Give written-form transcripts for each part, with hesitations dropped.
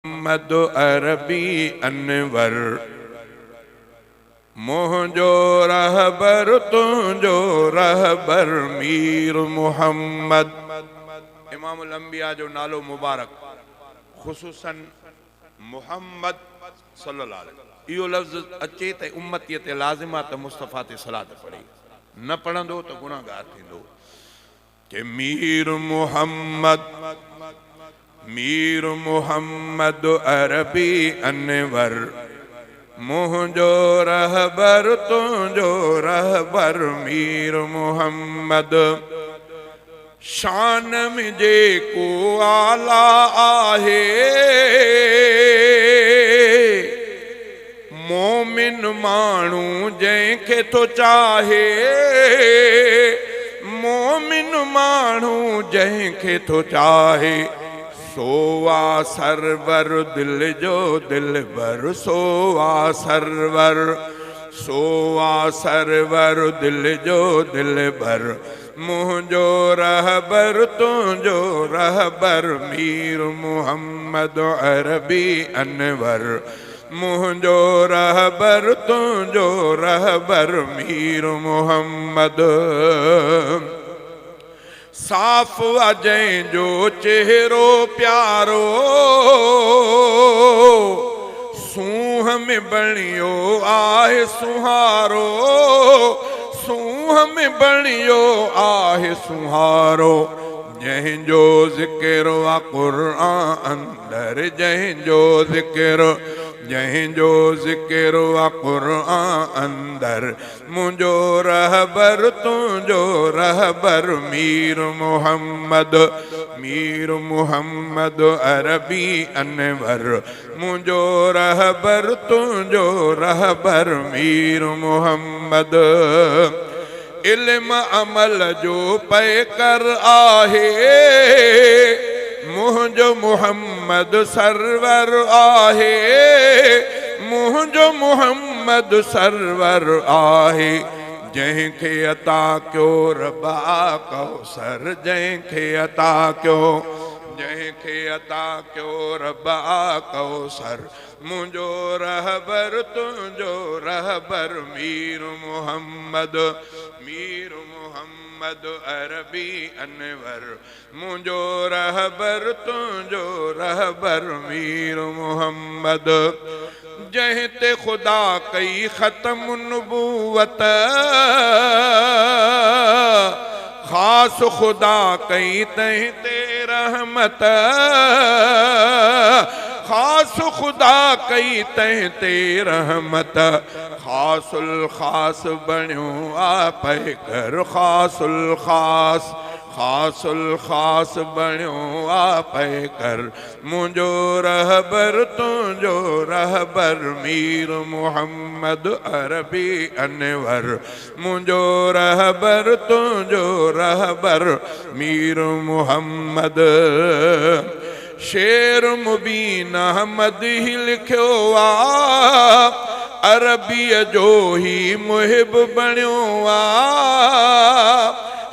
मोहम्मद अरबी अनवर मोहजो रहबर तुझो रहबर मीर मोहम्मद। इमामुल अंबिया जो नालो मुबारक खुसूसन मोहम्मद सल्लल्लाहु अलैहि वसल्लम। इहो लफ्ज़ अचे त उम्मतीअ ते लाज़िमा त मुस्तफ़ा ते सलात पढ़े, न पढ़ंदो त गुनाहगार थींदो। के मीर मोहम्मद अरबी अनवर मोहजो रहबर तुझो रहबर मीर मोहम्मद। शान में जेको आला आहे मोमिन मानू जंहिंखे तो चाहे, मोमिन मानू जंहिंखे तो चाहे। सोवा सरवर दिल जो दिलबर, सोवा सरवर, सोवा सरवर दिल जो दिलबर। मुझो रहबर तुझो रहबर मीर मोहम्मद अरबी अनवर। मुझो रहबर तुझो रहबर मीर मोहम्मद। साफ अजय जो चेहरो प्यारो सूह में बणियो आहे सुहारो, सूह में बणियो आहे सुहारो। जंहिंजो ज़िक्र आ क़ुरान अंदर, जंहिंजो ज़िक्र, जंहिंजो ज़िक्र आ क़ुरान अंदर। मुझो रहबर तुझो रहबर मीर मोहम्मद, मीर मोहम्मद अरबी अनवर। मुझो रहबर तुझो रहबर मीर मोहम्मद। इल्म अमल जो पैकर आहे मुझो मोहम्मद सरवर आहे, मुझो मोहम्मद सरवर आहे। जंहिंखे अता कयो रबा कौसर, जंहिंखे अता कयो, जंहिंखे अता कयो रबा कौसर। मुझो रहबर तुझो रहबर मीर मोहम्मद, मीर मोहम्मद अरबी अनवर। मुझो रहबर तुझो रहबर मीर मोहम्मद। जंहिं ते खुदा कई ख़त्म नबूवत, खास खुदा कई तंहिं ते रहमत, खास खुदा कई तंहिं ते रहमत। खासुल खास बणियो आ पैकर, खासुल खास, खासुल खास बणियो आ पैकर। मुझो रहबर तुझो रहबर मीर मोहम्मद अरबी अनवर। मुझो रहबर तुझो रहबर मीर मोहम्मद। शेर मुबीन अहमद ही लिखियो आ, अरबीअ जो ही मुहिब बणियो आ।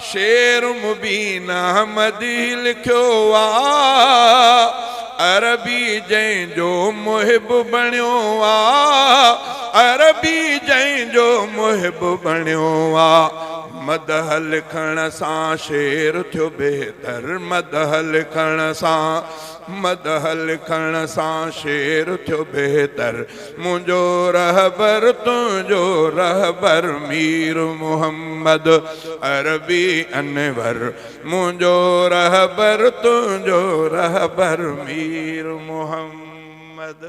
शेर मुबीन अहमद ही लिखियो आ, अरबी जंहिंजो मुहिब बणियो आ, अरबी जंहिंजो मुहिब बणियो आ। मदह लिखण सां शेर थियो बेहतर, मदह लिखण सां, मदह लिखण सां शेर थियो बेहतर। मुझो रहबर तुझो रहबर मीर मोहम्मद अरबी अनवर। मुझो रहबर तुझो रहबर मीर मोहम्मद।